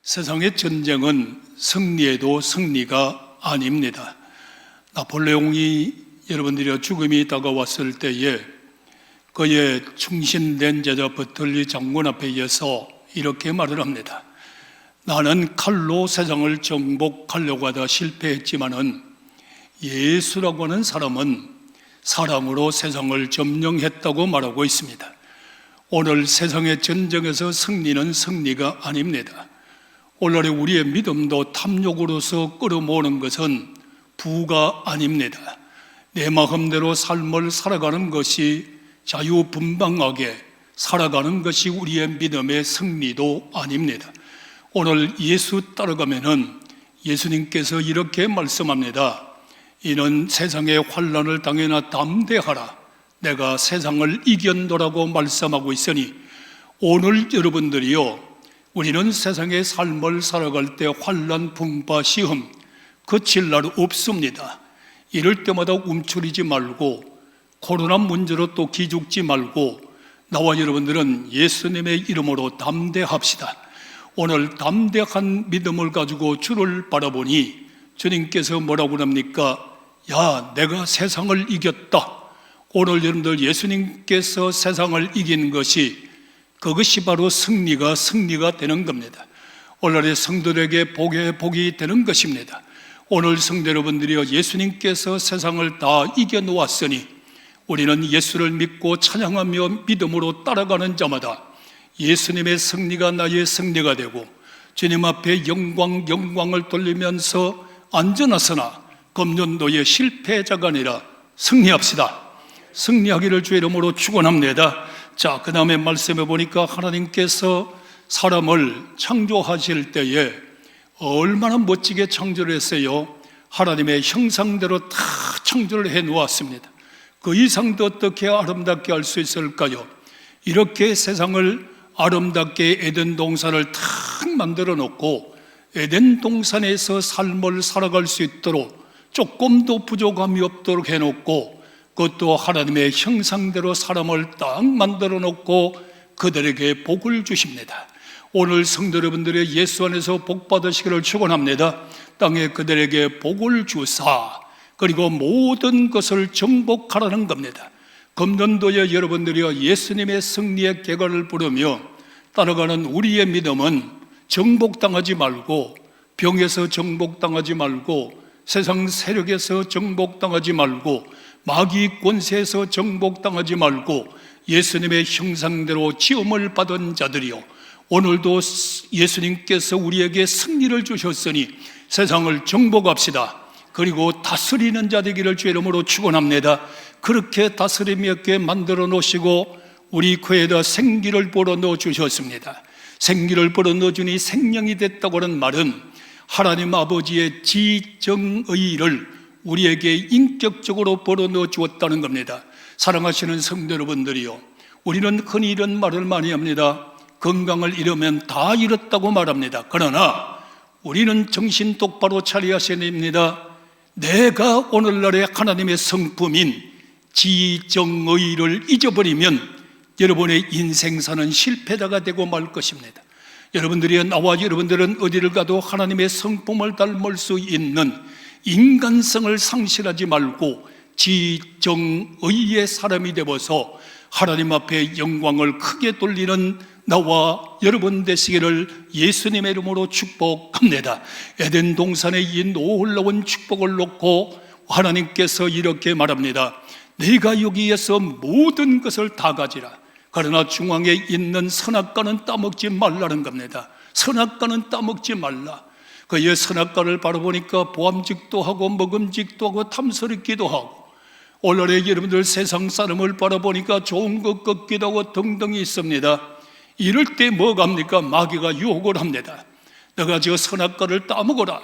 세상의 전쟁은 승리해도 승리가 아닙니다. 나폴레옹이 여러분들이 죽음이 다가왔을 때에 그의 충신된 제자 버틀리 장군 앞에 서서 이렇게 말을 합니다. 나는 칼로 세상을 정복하려고 하다 실패했지만은 예수라고 하는 사람은 사랑으로 세상을 점령했다고 말하고 있습니다. 오늘 세상의 전쟁에서 승리는 승리가 아닙니다. 오늘의 우리의 믿음도 탐욕으로서 끌어모으는 것은 부가 아닙니다. 내 마음대로 삶을 살아가는 것이 자유분방하게 살아가는 것이 우리의 믿음의 승리도 아닙니다. 오늘 예수 따라가면은 예수님께서 이렇게 말씀합니다. 이는 세상의 환난을 당해나 담대하라. 내가 세상을 이겼노라고 말씀하고 있으니 오늘 여러분들이요, 우리는 세상의 삶을 살아갈 때 환난, 풍파, 시험 그칠 날 없습니다. 이럴 때마다 움츠리지 말고 코로나 문제로 또 기죽지 말고 나와 여러분들은 예수님의 이름으로 담대합시다. 오늘 담대한 믿음을 가지고 주를 바라보니 주님께서 뭐라고 합니까? 야, 내가 세상을 이겼다. 오늘 여러분들 예수님께서 세상을 이긴 것이 그것이 바로 승리가 되는 겁니다. 오늘의 성도들에게 복이 되는 것입니다. 오늘 성도 여러분들이여, 예수님께서 세상을 다 이겨놓았으니 우리는 예수를 믿고 찬양하며 믿음으로 따라가는 자마다 예수님의 승리가 나의 승리가 되고 주님 앞에 영광을 돌리면서 안전하서나 금년도의 실패자가 아니라 승리합시다. 승리하기를 주의 이름으로 축원합니다. 자, 그 다음에 말씀해 보니까 하나님께서 사람을 창조하실 때에 얼마나 멋지게 창조를 했어요. 하나님의 형상대로 다 창조를 해 놓았습니다. 그 이상도 어떻게 아름답게 할 수 있을까요? 이렇게 세상을 아름답게 에덴 동산을 탁 만들어 놓고 에덴 동산에서 삶을 살아갈 수 있도록 조금도 부족함이 없도록 해놓고 그것도 하나님의 형상대로 사람을 딱 만들어 놓고 그들에게 복을 주십니다. 오늘 성도 여러분들의 예수 안에서 복 받으시기를 축원합니다. 땅에 그들에게 복을 주사 그리고 모든 것을 정복하라는 겁니다. 금년도에 여러분들이여 예수님의 승리의 계가를 부르며 따라가는 우리의 믿음은 정복당하지 말고 병에서 정복당하지 말고 세상 세력에서 정복당하지 말고 마귀 권세에서 정복당하지 말고 예수님의 형상대로 지음을 받은 자들이요, 오늘도 예수님께서 우리에게 승리를 주셨으니 세상을 정복합시다. 그리고 다스리는 자 되기를 주의 이름으로 축원합니다. 그렇게 다스림이 있게 만들어 놓으시고 우리 코에다 생기를 불어넣어 주셨습니다. 생기를 불어넣어 주니 생명이 됐다고 하는 말은 하나님 아버지의 지정의를 우리에게 인격적으로 불어넣어 주었다는 겁니다. 사랑하시는 성도 여러분들이요, 우리는 흔히 이런 말을 많이 합니다. 건강을 잃으면 다 잃었다고 말합니다. 그러나 우리는 정신 똑바로 차려야 됩니다. 내가 오늘날의 하나님의 성품인 지정의를 잊어버리면 여러분의 인생사는 실패자가 되고 말 것입니다. 여러분들이 나와 여러분들은 어디를 가도 하나님의 성품을 닮을 수 있는 인간성을 상실하지 말고 지정의의 사람이 되어서 하나님 앞에 영광을 크게 돌리는 나와 여러분 되시기를 예수님의 이름으로 축복합니다. 에덴 동산의 이 놀라운 축복을 놓고 하나님께서 이렇게 말합니다. 네가 여기에서 모든 것을 다 가지라. 그러나 중앙에 있는 선악과는 따먹지 말라는 겁니다. 선악과는 따먹지 말라. 그의 선악과를 바라보니까 보암직도 하고 먹음직도 하고 탐스럽기도 하고, 오늘의 여러분들 세상 사람을 바라보니까 좋은 것 같기도 하고 등등이 있습니다. 이럴 때 뭐가 합니까? 마귀가 유혹을 합니다. 너가 저 선악과를 따먹어라.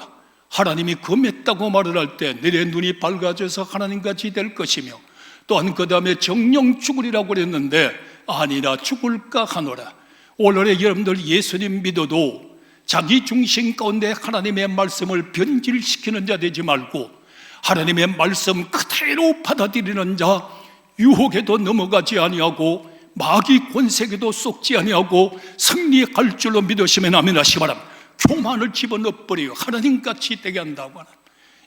하나님이 금했다고 말을 할 때 너의 눈이 밝아져서 하나님같이 될 것이며, 또한 그 다음에 정령 죽으리라고 그랬는데 아니라 죽을까 하노라. 오늘의 여러분들 예수님 믿어도 자기 중심 가운데 하나님의 말씀을 변질시키는 자 되지 말고 하나님의 말씀 그대로 받아들이는 자, 유혹에도 넘어가지 아니하고 마귀 권세에도 속지 아니하고 승리할 줄로 믿으시면 아멘 하시기 바랍니다. 교만을 집어넣어버려요. 하나님같이 되게 한다고 하는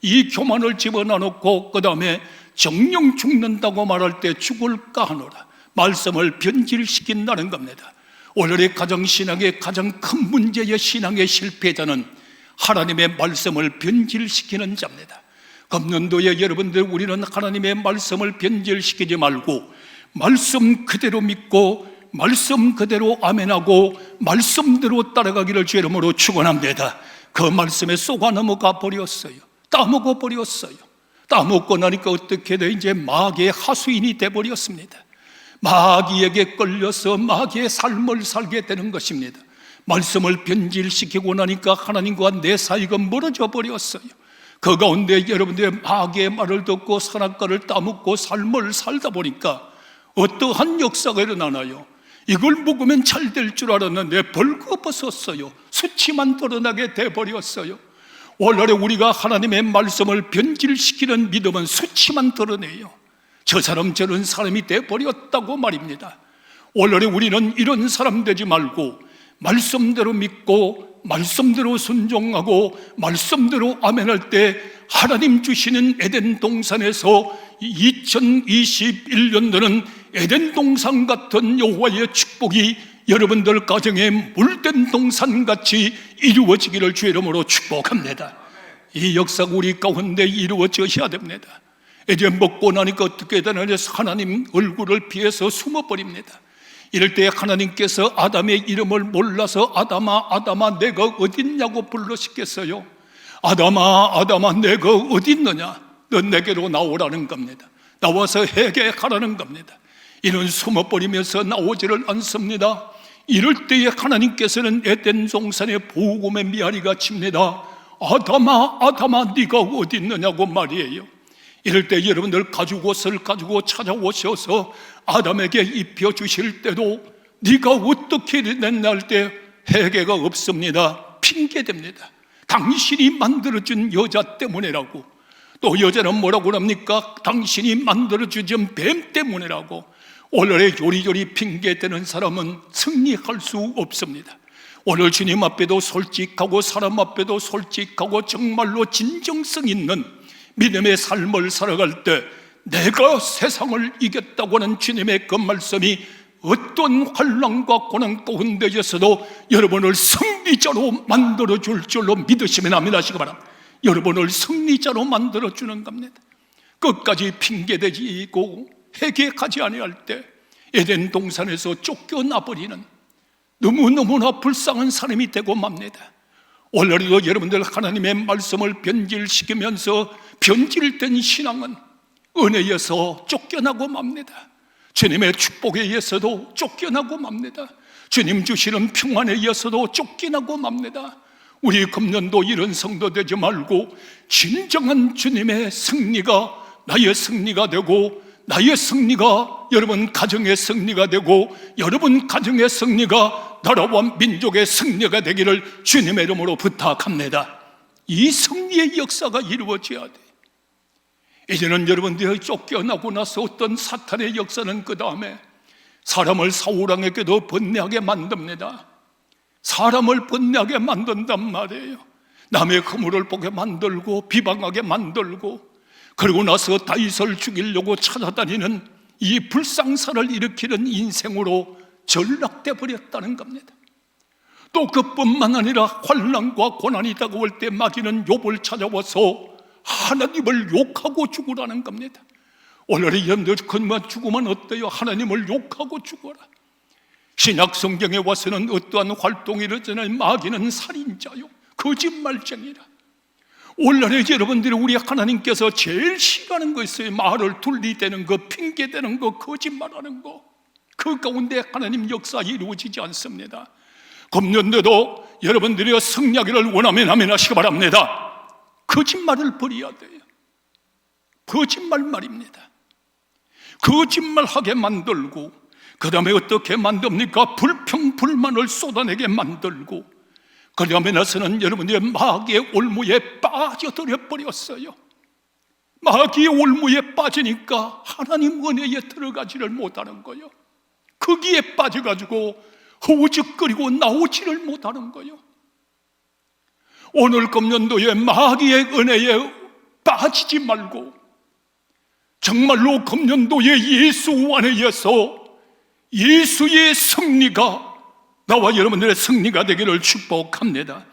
이 교만을 집어넣고 그 다음에 정령 죽는다고 말할 때 죽을까 하노라. 말씀을 변질시킨다는 겁니다. 오늘의 가정신앙의 가장 큰 문제의 신앙의 실패자는 하나님의 말씀을 변질시키는 자입니다. 금년도에 여러분들, 우리는 하나님의 말씀을 변질시키지 말고 말씀 그대로 믿고 말씀 그대로 아멘하고 말씀대로 따라가기를 주 이름으로 축원합니다. 그 말씀에 쏘가 넘어가 버렸어요. 따먹어 버렸어요. 따먹고 나니까 어떻게 돼? 이제 마귀의 하수인이 돼 버렸습니다. 마귀에게 끌려서 마귀의 삶을 살게 되는 것입니다. 말씀을 변질시키고 나니까 하나님과 내 사이가 멀어져 버렸어요. 그 가운데 여러분들의 마귀의 말을 듣고 선악과를 따먹고 삶을 살다 보니까 어떠한 역사가 일어나나요? 이걸 먹으면 잘 될 줄 알았는데 벌거벗었어요. 수치만 드러나게 돼버렸어요. 원래 우리가 하나님의 말씀을 변질시키는 믿음은 수치만 드러내요. 저 사람 저런 사람이 돼버렸다고 말입니다. 원래 우리는 이런 사람 되지 말고 말씀대로 믿고 말씀대로 순종하고 말씀대로 아멘할 때 하나님 주시는 에덴 동산에서 2021년도는 에덴 동산 같은 여호와의 축복이 여러분들 가정에 물된 동산같이 이루어지기를 주의 이름으로 축복합니다. 이 역사가 우리 가운데 이루어져야 됩니다. 이제 먹고 나니까 어떻게 되느냐? 하나님 얼굴을 피해서 숨어버립니다. 이럴 때 하나님께서 아담의 이름을 몰라서 아담아 아담아 내가 어딨냐고 불러시겠어요? 아담아 아담아 내가 어딨느냐? 너 내게로 나오라는 겁니다. 나와서 회개하라는 겁니다. 이는 숨어버리면서 나오지를 않습니다. 이럴 때에 하나님께서는 에덴 동산의 복음의 미아리가 칩니다. 아담아 아담아 네가 어딨느냐고 말이에요. 이럴 때 여러분들 가죽옷을 가지고 찾아오셔서 아담에게 입혀주실 때도 네가 어떻게 됐냐 할 때 회개가 없습니다. 핑계됩니다. 당신이 만들어준 여자 때문이라고. 또 여자는 뭐라고 합니까? 당신이 만들어준 뱀 때문이라고. 오늘의 요리조리 핑계대는 사람은 승리할 수 없습니다. 오늘 주님 앞에도 솔직하고 사람 앞에도 솔직하고 정말로 진정성 있는 믿음의 삶을 살아갈 때 내가 세상을 이겼다고 하는 주님의 그 말씀이 어떤 환난과 고난 가운데에서도 여러분을 승리자로 만들어줄 줄로 믿으시면 아멘하시기 바랍니다. 여러분을 승리자로 만들어주는 겁니다. 끝까지 핑계대지고 회개하지 아니할 때 에덴 동산에서 쫓겨나버리는 너무너무나 불쌍한 사람이 되고 맙니다. 오늘도 여러분들 하나님의 말씀을 변질시키면서 변질된 신앙은 은혜에서 쫓겨나고 맙니다. 주님의 축복에 의해서도 쫓겨나고 맙니다. 주님 주시는 평안에 의해서도 쫓겨나고 맙니다. 우리 금년도 이런 성도 되지 말고 진정한 주님의 승리가 나의 승리가 되고 나의 승리가 여러분 가정의 승리가 되고 여러분 가정의 승리가 나라와 민족의 승리가 되기를 주님의 이름으로 부탁합니다. 이 승리의 역사가 이루어져야 돼요. 이제는 여러분들이 쫓겨나고 나서 어떤 사탄의 역사는 그 다음에 사람을 사울왕에게도 번뇌하게 만듭니다. 사람을 번뇌하게 만든단 말이에요. 남의 허물을 보게 만들고 비방하게 만들고 그리고 나서 다윗을 죽이려고 찾아다니는 이 불상사를 일으키는 인생으로 전락돼 버렸다는 겁니다. 또 그뿐만 아니라 환난과 고난이 다가올 때 마귀는 욥을 찾아와서 하나님을 욕하고 죽으라는 겁니다. 오늘의 여러분들 그만 죽으면 어때요? 하나님을 욕하고 죽어라. 신약 성경에 와서는 어떠한 활동이 이루어지나요? 마귀는 살인자요 거짓말쟁이라. 오늘의 여러분들이 우리 하나님께서 제일 싫어하는 거 있어요. 말을 둘리대는 거, 핑계대는 거, 거짓말하는 거. 그 가운데 하나님 역사 이루어지지 않습니다. 금년도도 여러분들이 승리하기를 원하면 아멘하시기 바랍니다. 거짓말을 버려야 돼요. 거짓말 말입니다. 거짓말하게 만들고 그 다음에 어떻게 만듭니까? 불평불만을 쏟아내게 만들고 그 다음에 나서는 여러분들의 마귀의 올무에 빠져들어 버렸어요. 마귀의 올무에 빠지니까 하나님 은혜에 들어가지를 못하는 거예요. 거기에 빠져가지고 허우적거리고 나오지를 못하는 거예요. 오늘 금년도에 마귀의 은혜에 빠지지 말고 정말로 금년도에 예수 안에서 예수의 승리가 나와 여러분들의 승리가 되기를 축복합니다.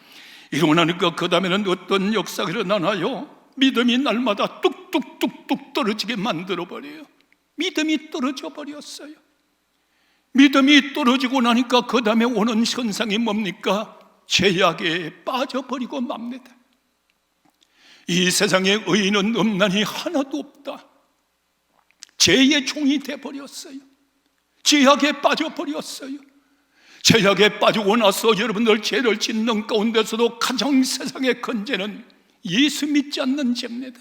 이러고 나니까 그 다음에는 어떤 역사가 일어나나요? 믿음이 날마다 뚝뚝뚝뚝 떨어지게 만들어버려요. 믿음이 떨어져 버렸어요. 믿음이 떨어지고 나니까 그 다음에 오는 현상이 뭡니까? 죄악에 빠져버리고 맙니다. 이 세상에 의인은 없나니 하나도 없다. 죄의 종이 되어버렸어요. 죄악에 빠져버렸어요. 죄악에 빠지고 나서 여러분들 죄를 짓는 가운데서도 가장 세상의 큰 죄는 예수 믿지 않는 죄입니다.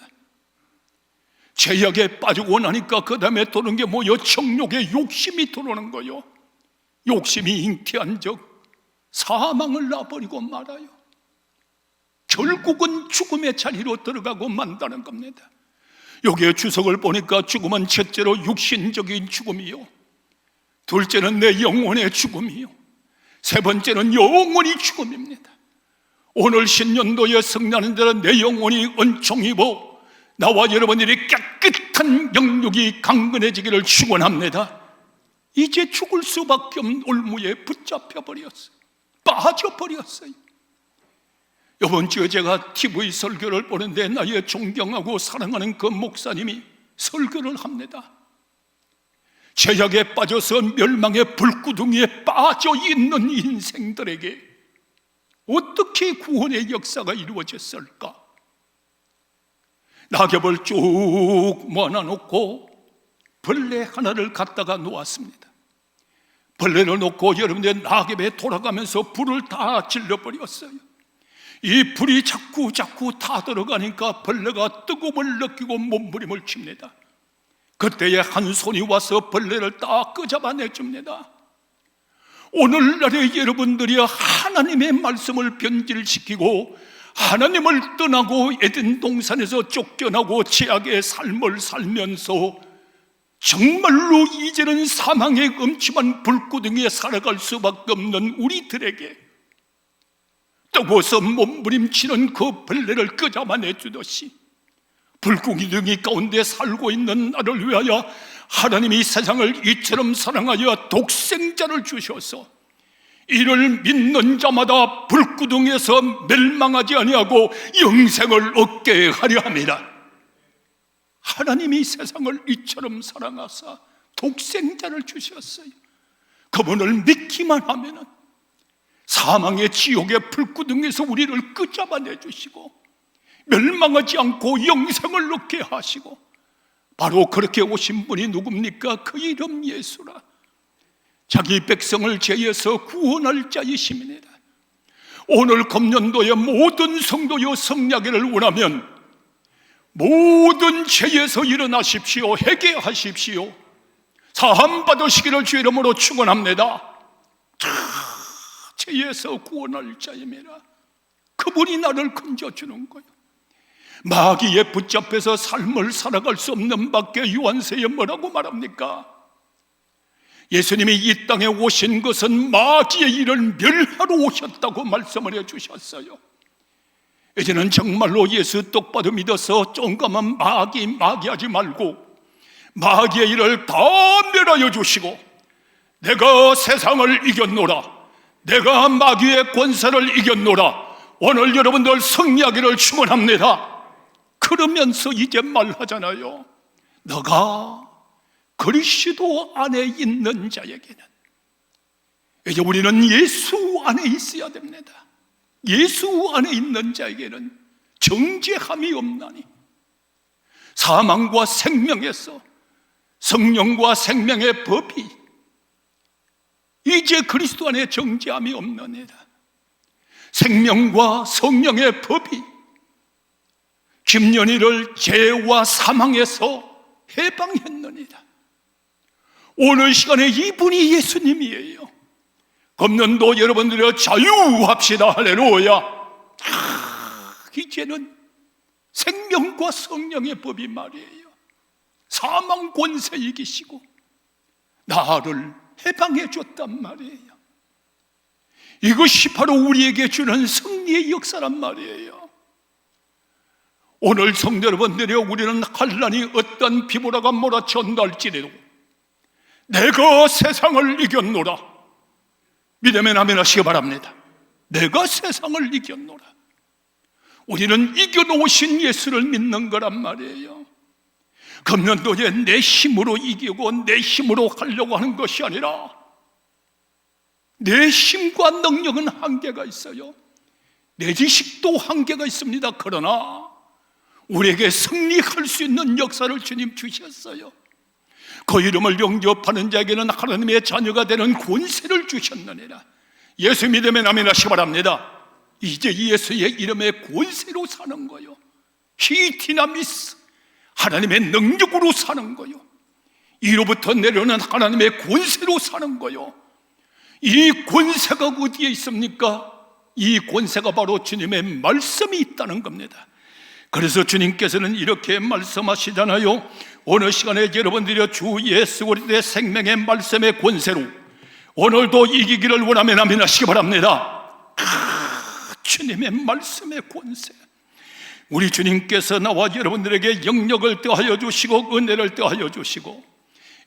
죄악에 빠지고 나니까 그 다음에 도는 게 뭐요? 정욕의 욕심이 들어오는 거요. 욕심이 잉태한 적 사망을 놔버리고 말아요. 결국은 죽음의 자리로 들어가고 만다는 겁니다. 여기에 주석을 보니까 죽음은 첫째로 육신적인 죽음이요, 둘째는 내 영혼의 죽음이요, 세 번째는 영원히 죽음입니다. 오늘 신년도에 승리하는 데는 내 영혼이 은총 입어 나와 여러분들이 깨끗한 영육이 강건해지기를 축원합니다. 이제 죽을 수밖에 없는 올무에 붙잡혀 버렸어요. 빠져버렸어요. 이번 주에 제가 TV 설교를 보는데 나의 존경하고 사랑하는 그 목사님이 설교를 합니다. 죄악에 빠져서 멸망의 불구덩이에 빠져있는 인생들에게 어떻게 구원의 역사가 이루어졌을까? 낙엽을 쭉 모아놓고 벌레 하나를 갖다가 놓았습니다. 벌레를 놓고 여러분들 낙엽에 돌아가면서 불을 다 질러버렸어요. 이 불이 자꾸 다 들어가니까 벌레가 뜨거움을 느끼고 몸부림을 칩니다. 그때에 한 손이 와서 벌레를 딱 끄잡아내줍니다. 오늘날의 여러분들이 하나님의 말씀을 변질시키고 하나님을 떠나고 에덴 동산에서 쫓겨나고 죄악의 삶을 살면서 정말로 이제는 사망의 음침한 불구덩이에 살아갈 수밖에 없는 우리들에게 뜨거워서 몸부림치는 그 벌레를 끄잡아내주듯이 불구덩이 가운데 살고 있는 나를 위하여 하나님이 세상을 이처럼 사랑하여 독생자를 주셔서 이를 믿는 자마다 불구덩이에서 멸망하지 아니하고 영생을 얻게 하려 합니다. 하나님이 세상을 이처럼 사랑하사 독생자를 주셨어요. 그분을 믿기만 하면은 사망의 지옥의 불구덩이에서 우리를 끄잡아내 주시고 멸망하지 않고 영생을 얻게 하시고, 바로 그렇게 오신 분이 누굽니까? 그 이름 예수라. 자기 백성을 죄에서 구원할 자이십니다. 오늘 금년도에 모든 성도여 성례하기를 원하면 모든 죄에서 일어나십시오. 회개하십시오. 사함 받으시기를 주 이름으로 축원합니다. 죄에서 구원할 자입니다. 그분이 나를 건져주는 거예요. 마귀에 붙잡혀서 삶을 살아갈 수 없는 밖에 요한서에 뭐라고 말합니까? 예수님이 이 땅에 오신 것은 마귀의 일을 멸하러 오셨다고 말씀을 해주셨어요. 이제는 정말로 예수 똑바로 믿어서 쫑감한 마귀하지 말고 마귀의 일을 다 멸하여 주시고, 내가 세상을 이겼노라, 내가 마귀의 권세를 이겼노라, 오늘 여러분들 승리하기를 축원합니다. 그러면서 이제 말하잖아요. 너가 그리스도 안에 있는 자에게는, 이제 우리는 예수 안에 있어야 됩니다. 예수 안에 있는 자에게는 정죄함이 없나니 사망과 생명에서 성령과 생명의 법이 이제 그리스도 안에 정죄함이 없느니라. 생명과 성령의 법이 김연희를 죄와 사망에서 해방했느니라. 오늘 시간에 이분이 예수님이에요. 금년도 여러분들이 자유합시다. 할렐루야. 이제는 생명과 성령의 법이 말이에요. 사망 권세 이기시고 나를 해방해 줬단 말이에요. 이것이 바로 우리에게 주는 승리 승리의 역사란 말이에요. 오늘 성도 여러분들이, 우리는 환난이 어떤 비보라가 몰아쳐온다 할지라도 내가 세상을 이겼노라, 믿으면 아멘 하시기 바랍니다. 내가 세상을 이겼노라. 우리는 이겨놓으신 예수를 믿는 거란 말이에요. 금년도에 내 힘으로 이기고 내 힘으로 하려고 하는 것이 아니라, 내 힘과 능력은 한계가 있어요. 내 지식도 한계가 있습니다. 그러나 우리에게 승리할 수 있는 역사를 주님 주셨어요. 그 이름을 영접하는 자에게는 하나님의 자녀가 되는 권세를 주셨느니라. 예수 믿으면 아멘 하시기 바랍니다. 이제 예수의 이름의 권세로 사는 거요, 히티나미스, 하나님의 능력으로 사는 거요, 이로부터 내려오는 하나님의 권세로 사는 거요. 이 권세가 어디에 있습니까? 이 권세가 바로 주님의 말씀이 있다는 겁니다. 그래서 주님께서는 이렇게 말씀하시잖아요. 어느 시간에 여러분들이 주 예수 그리스도의 생명의 말씀의 권세로 오늘도 이기기를 원하면 아멘 하시기 바랍니다. 주님의 말씀의 권세, 우리 주님께서 나와 여러분들에게 영력을 더하여 주시고 은혜를 더하여 주시고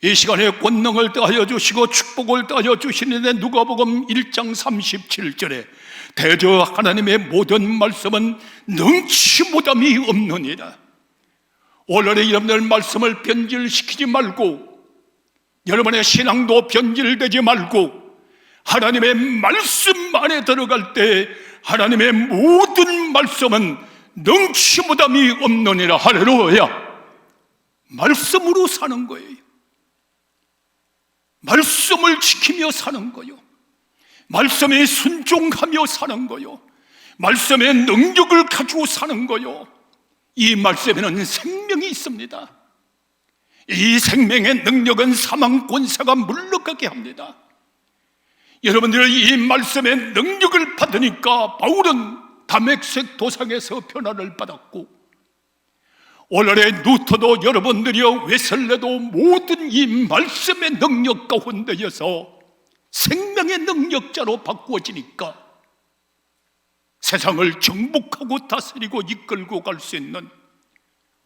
이 시간에 권능을 더하여 주시고 축복을 더하여 주시는데, 누가복음 1장 37절에 대저 하나님의 모든 말씀은 능치무담이 없느니라. 오늘의 여러분들 말씀을 변질시키지 말고, 여러분의 신앙도 변질되지 말고, 하나님의 말씀 안에 들어갈 때 하나님의 모든 말씀은 능치무담이 없느니라. 할렐루야. 말씀으로 사는 거예요. 말씀을 지키며 사는 거요, 말씀에 순종하며 사는 거요, 말씀의 능력을 가지고 사는 거요. 이 말씀에는 생명이 있습니다. 이 생명의 능력은 사망 권세가 물러가게 합니다. 여러분들 이 말씀의 능력을 받으니까 바울은 다메섹 도상에서 변화를 받았고, 오늘의 루터도 여러분들이요 웨슬레도 모든 이 말씀의 능력 가운데여서 생명의 능력자로 바꾸어지니까 세상을 정복하고 다스리고 이끌고 갈 수 있는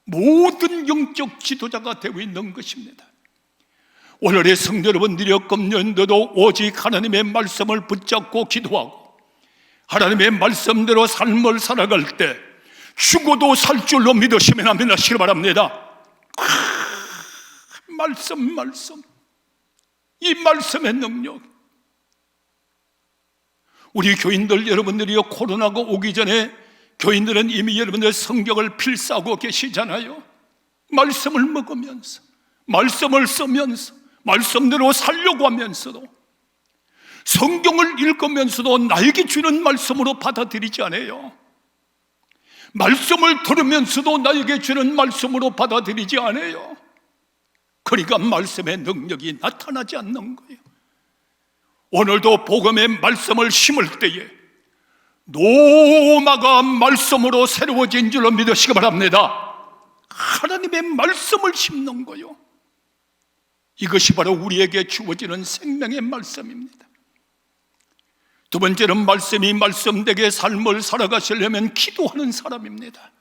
모든 영적 지도자가 되고 있는 것입니다. 오늘의 성도 여러분들이요, 금년도도 오직 하나님의 말씀을 붙잡고 기도하고 하나님의 말씀대로 삶을 살아갈 때 죽어도 살 줄로 믿으시면 아멘 하시기 바랍니다. 말씀, 이 말씀의 능력. 우리 교인들 여러분들이요, 코로나가 오기 전에 교인들은 이미 여러분들 성경을 필사하고 계시잖아요. 말씀을 먹으면서, 말씀을 쓰면서, 말씀대로 살려고 하면서도, 성경을 읽으면서도 나에게 주는 말씀으로 받아들이지 않아요. 말씀을 들으면서도 나에게 주는 말씀으로 받아들이지 않아요. 그러니까 말씀의 능력이 나타나지 않는 거예요. 오늘도 복음의 말씀을 심을 때에 노마가 말씀으로 새로워진 줄로 믿으시기 바랍니다. 하나님의 말씀을 심는 거요, 이것이 바로 우리에게 주어지는 생명의 말씀입니다. 두 번째는 말씀이 말씀되게 삶을 살아가시려면 기도하는 사람입니다.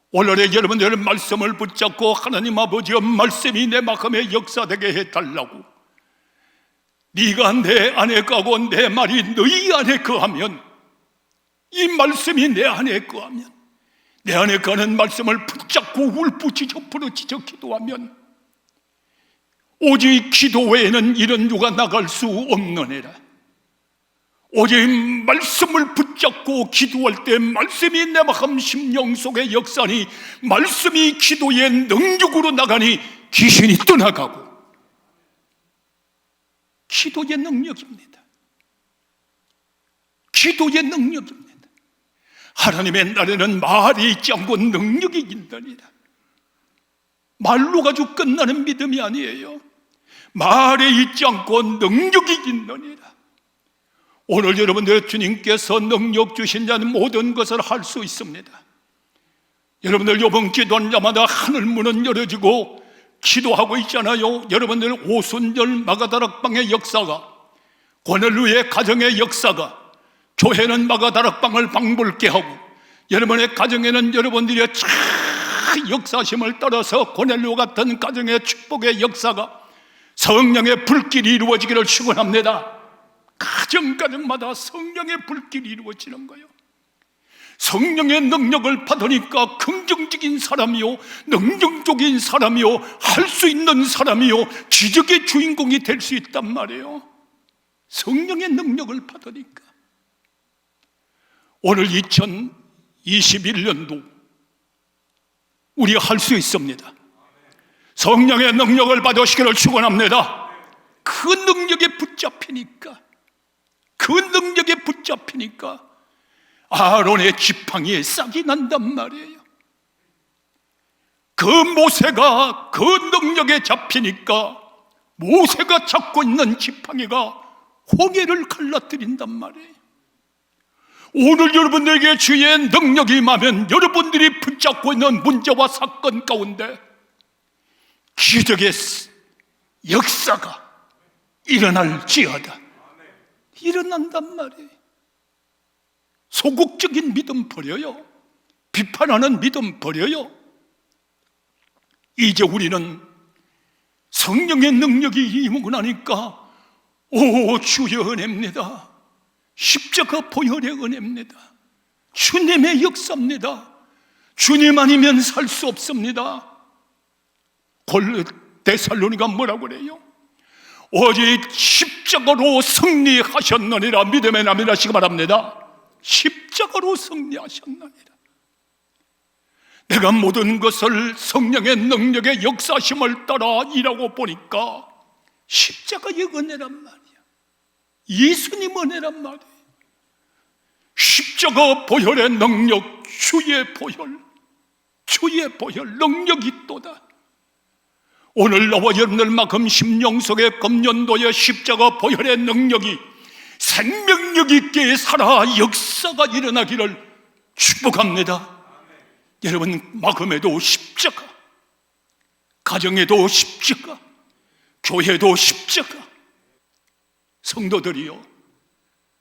오늘의 여러분들 말씀을 붙잡고 하나님 아버지의 말씀이 내 마음에 역사되게 해달라고, 네가 내 안에 거하고 내 말이 너희 안에 거하면, 이 말씀이 내 안에 거하면, 내 안에 거하는 말씀을 붙잡고 울부짖어 부르짖어 기도하면 오직 기도 외에는 이런 유가 나갈 수 없느니라. 오직 말씀을 붙잡고 기도할 때 말씀이 내 마음 심령 속에 역사니, 말씀이 기도의 능력으로 나가니 귀신이 떠나가고, 기도의 능력입니다. 기도의 능력입니다. 하나님의 나라는 말이 있지 않고 능력이 있다니라. 말로 가지고 끝나는 믿음이 아니에요. 말에 있지 않고 능력이 있느니라. 오늘 여러분들 주님께서 능력 주신 자는 모든 것을 할 수 있습니다. 여러분들 이번 기도하는 자마다 하늘 문은 열어지고 기도하고 있잖아요. 여러분들 오순절 마가다락방의 역사가, 고넬료의 가정의 역사가, 교회는 마가다락방을 방불케 하고 여러분의 가정에는 여러분들이 역사심을 따라서 고넬료 같은 가정의 축복의 역사가 성령의 불길이 이루어지기를 축원합니다. 가정마다 성령의 불길이 이루어지는 거예요. 성령의 능력을 받으니까 긍정적인 사람이요, 능력적인 사람이요, 할 수 있는 사람이요, 기적의 주인공이 될 수 있단 말이에요. 성령의 능력을 받으니까. 오늘 2021년도 우리 할 수 있습니다. 성령의 능력을 받으시기를 축원합니다. 그 능력에 붙잡히니까, 아론의 지팡이에 싹이 난단 말이에요. 그 모세가 그 능력에 잡히니까 모세가 잡고 있는 지팡이가 홍해를 갈라뜨린단 말이에요. 오늘 여러분들에게 주의 능력이 임하면 여러분들이 붙잡고 있는 문제와 사건 가운데 기적의 역사가 일어날지어다. 일어난단 말이에요. 소극적인 믿음 버려요. 비판하는 믿음 버려요. 이제 우리는 성령의 능력이 임하고 나니까 오, 주의 은혜입니다. 십자가 보혈의 은혜입니다. 주님의 역사입니다. 주님 아니면 살 수 없습니다. 데살로니가 뭐라고 그래요? 오직 십자가로 승리하셨느니라. 믿음의 남이라시기 바랍니다. 십자가로 승리하셨느니라. 내가 모든 것을 성령의 능력의 역사심을 따라 일하고 보니까 십자가의 은혜란 말이야. 예수님 은혜란 말이에요. 십자가 보혈의 능력, 주의 보혈 능력이 또다. 오늘 나와 여러분들만큼 심령 속의 금년도의 십자가 보혈의 능력이 생명력 있게 살아 역사가 일어나기를 축복합니다. 여러분, 마음에도 십자가, 가정에도 십자가, 교회도 십자가. 성도들이요,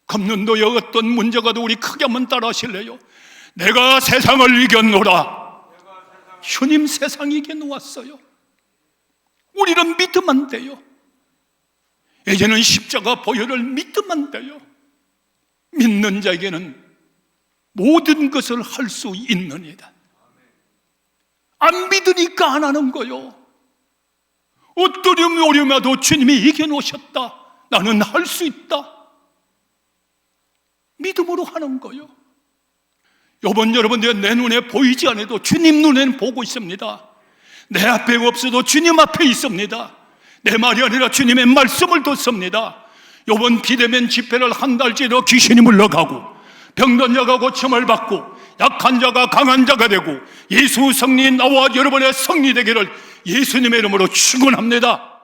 금년도에 어떤 문제가 도 우리 크게 한번 따라 하실래요? 내가 세상을 이겨노라. 주님 세상 이겨놓았어요. 우리는 믿으면 돼요. 이제는 십자가 보혈을 믿으면 돼요. 믿는 자에게는 모든 것을 할 수 있느니라. 안 믿으니까 안 하는 거요. 어떤 어려움에도 주님이 이겨놓으셨다. 나는 할 수 있다. 믿음으로 하는 거요. 여러분들 내 눈에 보이지 않아도 주님 눈에는 보고 있습니다. 내 앞에 없어도 주님 앞에 있습니다. 내 말이 아니라 주님의 말씀을 듣습니다. 이번 비대면 집회를 한 달째로 귀신이 물러가고 병든 자가 고침을 받고 약한 자가 강한 자가 되고 예수 승리 나와 여러분의 승리 되기를 예수님의 이름으로 축원합니다.